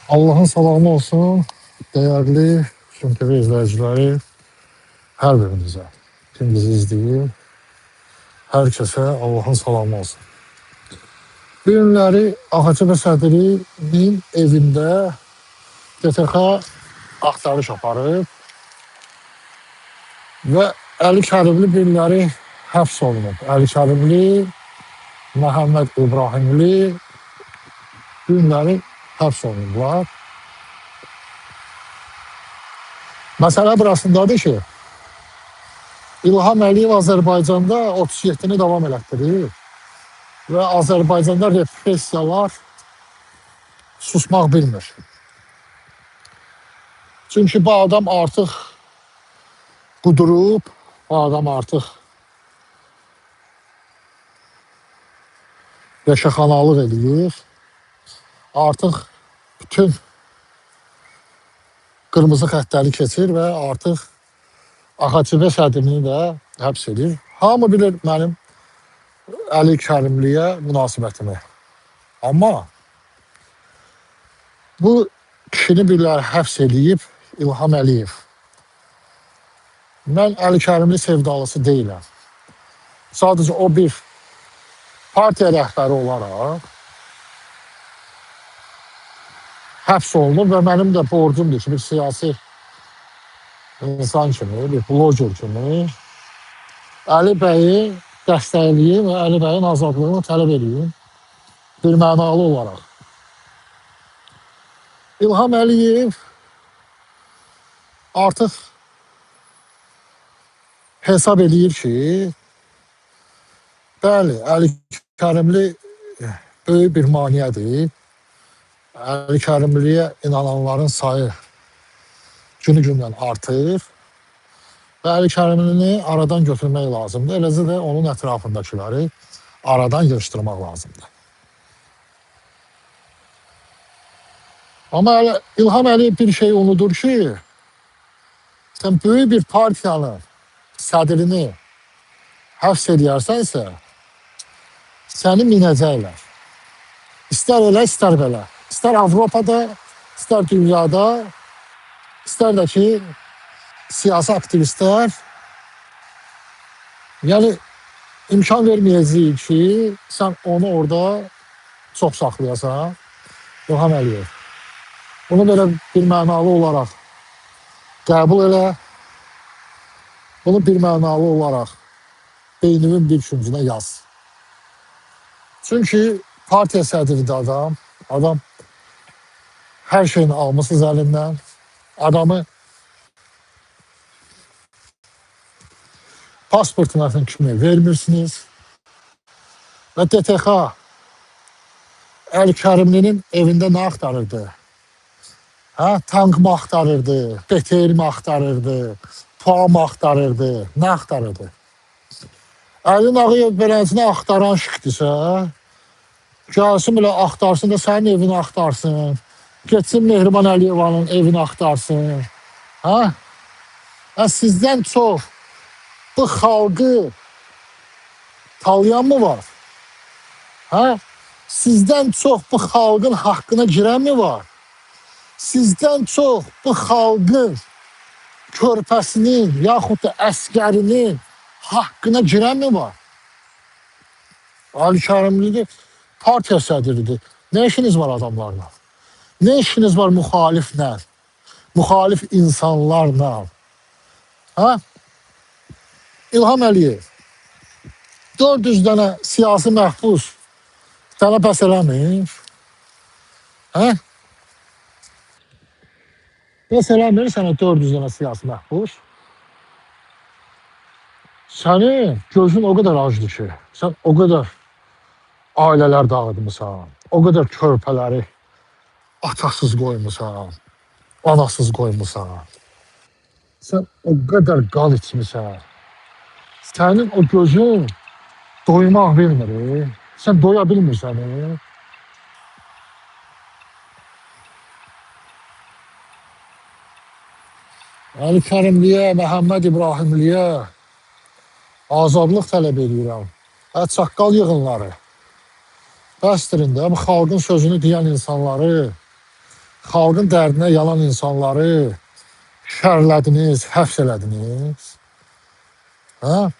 Allah'ın salamı olsun, değerli Şun TV izleyicileri, her birinizə. Kim bizi izləyir, hər kəsə Allah'ın salamı olsun. Bu günləri Ağacıbə Sədrinin evində DTX axtarış aparıb və Əli Kərimli bu günləri həbs olunub. Əli Kərimli, Məhəmməd İbrahimli bu günləri həbs olunublar. Məsələ burasındadır ki, İlham Əliyev Azərbaycanda 37-ni davam elətdirir və Azərbaycanda repressiyalar susmaq bilmir. Çünki bu adam artıq qudurub, bu adam artıq yaşaxanalıq edir, artıq bütün qırmızı xəttləri keçir və artıq Ağacıbə Sədrini də həbs edir. Hamı bilir mənim Əli Kərimliyə münasibətimi. Amma bu kişini birlər həbs edib İlham Əliyev. Mən Əli Kərimli sevdalısı deyiləm. Sadəcə o bir partiya rəhbəri olaraq həbs olunur və mənim də borcumdur ki, bir siyasi insan kimi, bir bloger kimi Əli bəyi dəstəkləyim və Əli bəyin azadlığını tələb edeyim bir mənalı olaraq. İlham Əliyev artıq hesab edir ki, bəli, Əli Kərimli böyük bir maneədir. Əli Kərimliyə inananların sayı günü-gündən artır və Əli Kərimlini aradan götürmək lazımdır. Eləcə də onun ətrafındakiləri aradan yığışdırmaq lazımdır. Amma İlham Əliyev bir şey unudur ki, sən böyük bir partiyanın sədrini həbs edərsənsə, səni minəcəklər. İstər elə, istər belə. İstər Avropada, istər dünyada, istər də ki, siyasi aktivistlər, yəni imkan verməyəcəyik ki, sən onu orada çox saxlayasan, İlham Əliyev. Bunu belə bir mənalı olaraq qəbul elə, bunu bir mənalı olaraq beynimin bir küncünə yaz. Çünki partiya sədridir adam hər şeyini almışsınız əlindən, adamı pasportuna kimi vermirsiniz və DTX Əli Kərimlinin evində nə axtarırdı? Tank mı axtarırdı, BTR mi axtarırdı, PUA mı axtarırdı, nə axtarırdı? Əli Nağıyev beləcə axtaran şıxdırsa, gəlsin belə axtarsın da sənin evini axtarsın, geçsin Mehriban Əliyevanın evini axtarsın. Sizdən çox bu xalqı tanıyan mı var? Sizdən çox bu xalqın haqqına girən mi var? Sizdən çox bu xalqın körpəsinin yaxud da əskərinin haqqına girən mi var? Əli Kərimli partiya sədridir. Nə işiniz var adamlarla? Ne işiniz var muhaliflə? Muhalif insanlarla? İlham Əliyev 400 dənə siyasi məhbus sənə bəs eləmir? Bəs eləmir sənə 400 dənə siyasi məhbus? Sənin gözün o qədər acdır ki, sən o qədər ailələr dağıtmışsan, o qədər körpələri atasız qoymusan, anasız qoymusan. Sən o qədər qan içmişsən. Sənin o gözün doymaq bilmir. Sən doya bilmirsən. Əli Kərimliyə, Məhəmməd İbrahimliyə azadlıq tələb edirəm. Çaqqal yığınları. Bəsdirin də, xalqın sözünü deyən insanları, Xalqın dərdinə yalan insanları şərlədiniz, həbs elədiniz. Hə?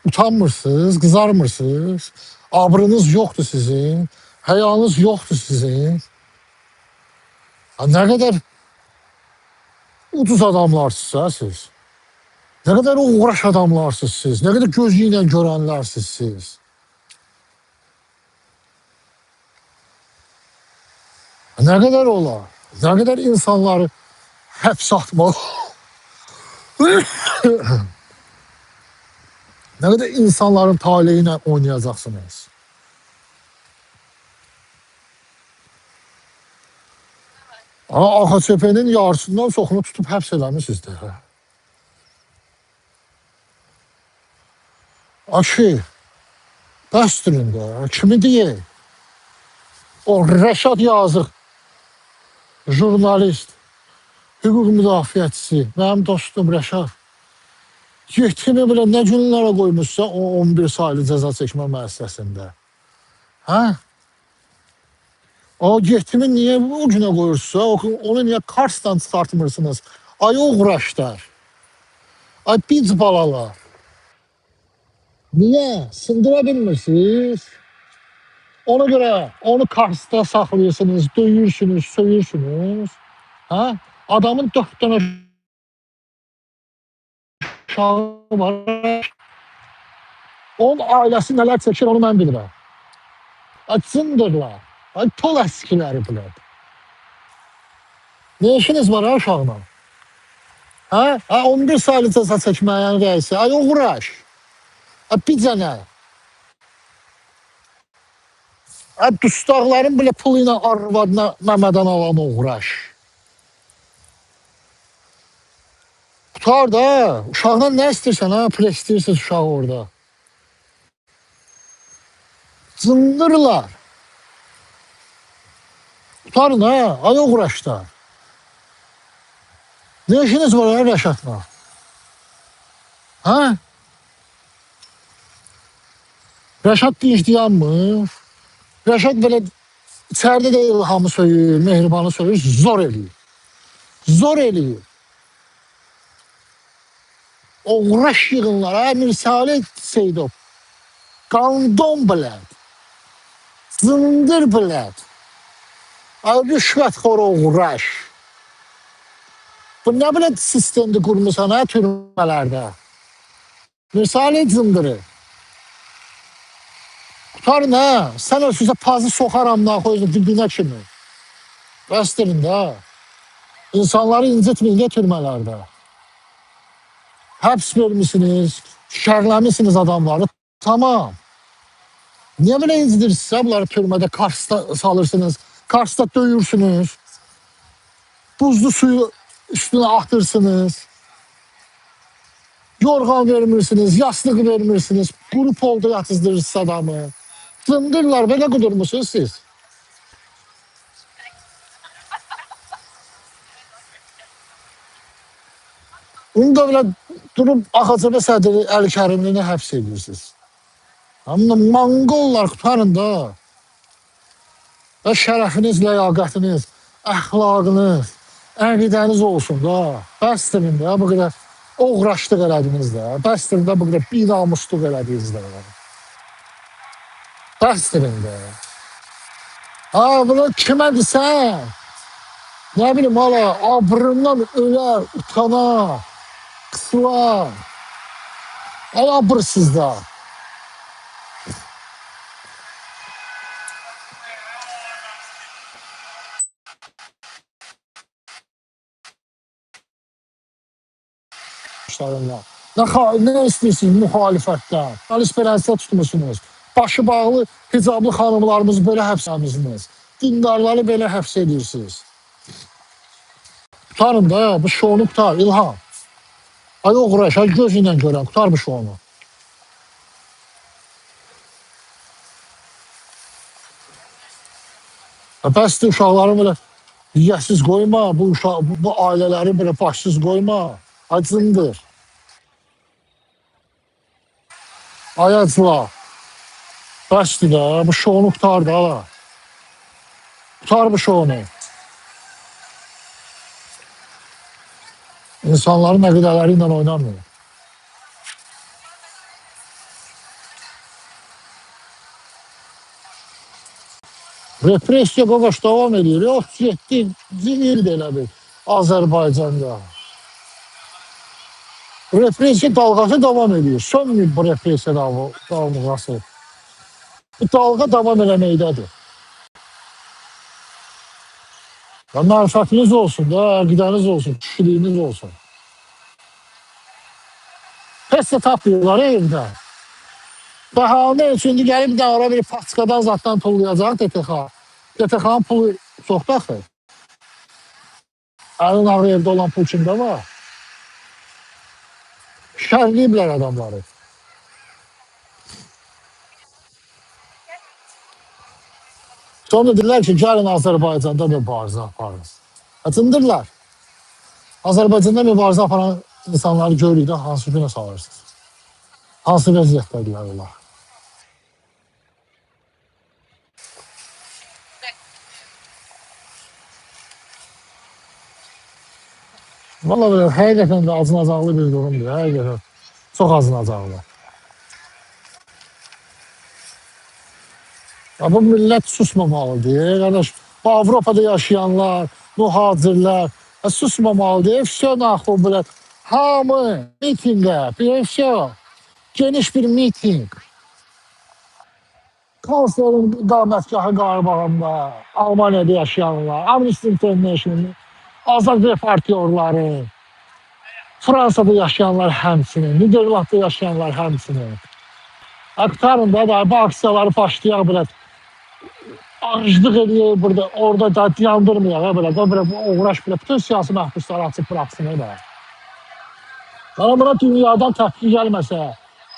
Utanmırsınız, qızarmırsınız. Abrınız yoxdur sizin. Həyanız yoxdur sizin. Ha, nə qədər ucuz adamlarsınız ha siz. Nə qədər uğraş adamlarsınız siz. Nə qədər gözü ilə görənlərsiniz siz. Nə qədər olar? Nə qədər insanları həbs atmaq. Nə qədər insanların taleyi ilə oynayacaqsınız. Ama AKÇP'nin yarısından çoxunu tutub həbs eləmişsiniz də. Aşı, bəsdirin də. Kimi deyək? O Rəşad yazıq, jurnalist, hüquq müdafiəçisi, mənim dostum Rəşad. Yetimi belə nə günlərə qoymuşsa o 11 saylı cəza çəkmə müəssisəsində. Hə? O yetimi niyə o günə qoyursa, onu niyə Karsdan çıxartmırsınız? Ay uğraşlar, ay biz balalar. Niyə? Sındıra bilmirsiniz? Ona göre onu Kars'ta saklıyorsunuz, döyürsünüz, sövürsünüz. Ha? Adamın 4 tane uşağı var. Onun ailesi neler çekir onu ben bilirəm. Açsındırlar. Ay tol əskiləri bunlar. Ne işiniz var ha uşağına? Ha? 11 saylı cəza çəkməyən rəisi. Ay uğraş. Bir dənə. Dustaqların belə pulu ilə arvadına məmədən alan uğraş. Tutar da. Uşaqdan nə istəyirsən ha? Pul istəyirsiz uşağı orada. Zındırlar. Tutarın ha. Ay uğraşlar. Ne işiniz var ha Rəşadla? Ha? Rəşad dinçdiyanmır. Rəşad belə içərdə də İlhamı söyür, Mehribanı söyür, zor eləyir. Zor eləyir. O uğraş yığınlar ha, Mirsali Seydov. Qandon bilət. Zındır bilət. Ay rüşvətxor uğraş. Bu nə bilət sistemdə qurmusan ha türmələrdə. Mirsali zındırı. Tutarın ha, sen o size pazı sokaram daha koyuyorsun dibine kimi. Bəsdirin də. İnsanları incitmeyin getirmelerde. Həbs vermişsiniz, şərləmişsiniz adamları. Tamam. Niye böyle incitirsiniz bunları türmədə Kars'ta salırsınız, Kars'ta döyürsünüz. Buzlu suyu üstüne atırsınız. Yorgan vermirsiniz, yastık vermirsiniz. Grup oldu yatızdırırsınız adamı. Zındırlar böyle kudurmuşsunuz siz. Onu da böyle durup AKP sədri Əli Kərimlini həbs edirsiniz. Amma Monqollar tutarın da. Və şərəfiniz, ləyaqətiniz, əxlaqınız, əqidəniz olsun da. Bəsdirin də bu qədər uğraşlıq elədiniz də. Bəsdirin də bu qədər binamusluq elədiniz də. Bəsdirin də. Ha bunu kimə desən? Ne bileyim hala abrından ölər, utanar, qısılar. Ay abırsızda. Ne istiyorsunuz muhalefetten? Alışverişte tutmuşsunuz. Başı bağlı hicablı hanımlarımızı böyle həbs edirsiniz. Dindarları böyle həbs edirsiniz. Tutarın da bu şounu tutar İlham. Ay uğraş, ay gözüyle görən tutar bu şounu. Bəsdir uşaqları böyle yiyəsiz koyma, bu aileleri böyle başsız koyma. Acındır. Ayacla. Bəsdir də, bu şounu tutar da. Tutar bu şounu. İnsanların əqidələri ilə oynamıyor. Repressiya qaqaş davam edir. 37 il belə bir Azərbaycanda. Repressiya dalğası davam edir. Sönmür bu repressiya dalğası. Bu dalga davam eləməkdədir. Ya marifətiniz olsun da, əqidəniz olsun, kişiliyiniz olsun. Heç də tapmıyorlar evdə. Bəhanə üçün gəlib də ora bir paçkadan zatdan tullayacaq DTX. DTX-ın pulu çoxdur axı. Əlin ağı evdə olan pul kimdə var? Şərliyiblər adamları. Sonra deyirlər ki, gəlin Azərbaycanda mübarizə aparırız. Açındırlar. Azərbaycanda mübarizə aparan insanları görürük də hansı günə salırsınız? Hansı vəziyyətdədirlər onlar? Valla belə həqiqətən də acınacaqlı bir durumdur. Həqiqətən çox acınacaqlı. Ya bu millət susmamalıdır. Qardaş, bu Avropada yaşayanlar, mühacirlər susmamalıdır. Vəsə naxıl belə hamı mitingə, vəsə geniş bir miting. Kanslerin iqamətgahı qabağında Almaniyada yaşayanlar, Amnesty International, azad reportyorları, Fransada yaşayanlar həmçinin, Niderlandda yaşayanlar həmçinin. Aktarın da bu aksiyaları başlayaq belə ağıclıq eləyək burada, orada da yandırmayaq belə, uğraş belə, bütün siyasi məhbusları açıb bıraxsın elə. Yəni buna dünyadan təpki gəlməsə,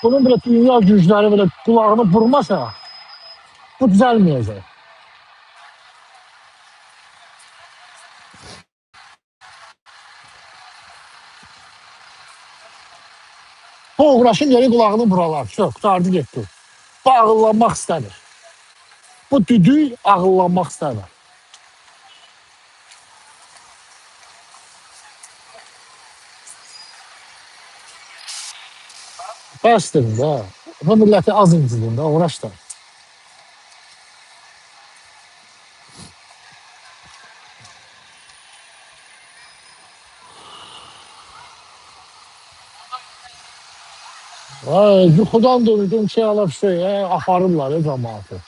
bunun belə dünya gücləri belə qulağını vurmasa, bu düzəlməyəcək. Bu uğraşın yeri qulağını vuralar, çox, qutardı getdi. Bu ağıllanmaq istəmir. Bu düdük ağıllanmaq istəmir. Bəsdir də, bu milləti az incilin də, uğraş da. Yuxudan döndüm şey alıb şey, aparırlar cəmaatı.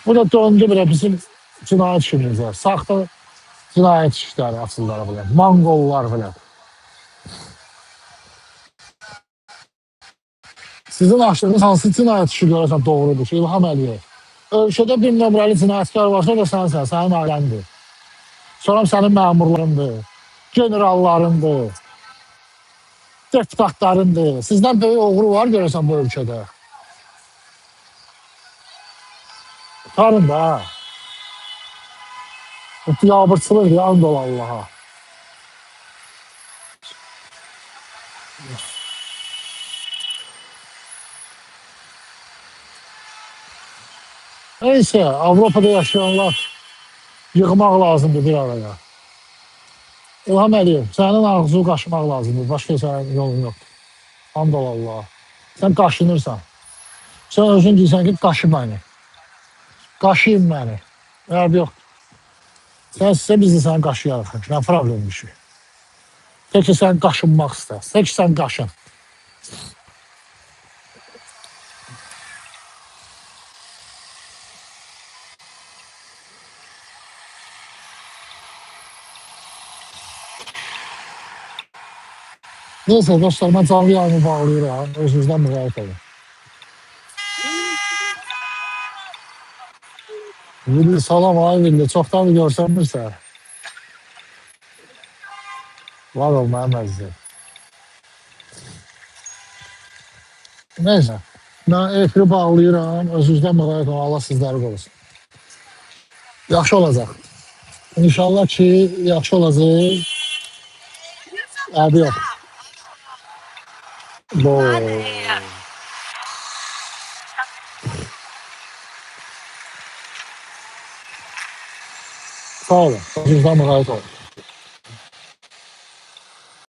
Bu da döndü belə bizim cinayət işimizə. Saxta cinayət işləri açırlar belə. Mongollar belə. Sizin açdığınız hansı cinayət işi görəsən doğrudur ki, İlham Əliyev? Ölkədə bir nömrəli cinayətkar varsa da sənsən, sənin ailəndir. Sonra sənin məmurlarındır, generallarındır, deputatlarındır. Sizdən böyük oğru var görəsən bu ölkədə. Tutarın da. Bu biabırçılıq ya, and ol Allaha. Neyse, Avropada yaşayanlar yığmaq lazımdır bir araya. İlham Əliyev, sənin ağzını qaşımaq lazımdır. Başqa sənin yolun yoxdur. And ol Allaha. Sən qaşınırsan. Sən özün deyirsən ki, qaşı məni. Qaşıyım məni. Ərbi yox. Sən sizə biz də səni qaşıyarıq. Nə problem bir şey. Tek ki sən qaşınmaq istər. Tek ki sən qaşın. Neyse dostlar, mən canlı yayını bağlayıram. Özünüzdən müqayət edin. Villi salam ay Villi. Çoxdan görsənmirsə. Var ol mənim əzizim. Neyse. Mən efiri bağlayıram. Özünüzdən müqayət edin. Allah sizləri qorusun. Yaxşı olacaq. İnşallah ki, yaxşı olacaq. Ərbi yox. Bu. Sağ olun. Özünüzdən müğayət olun.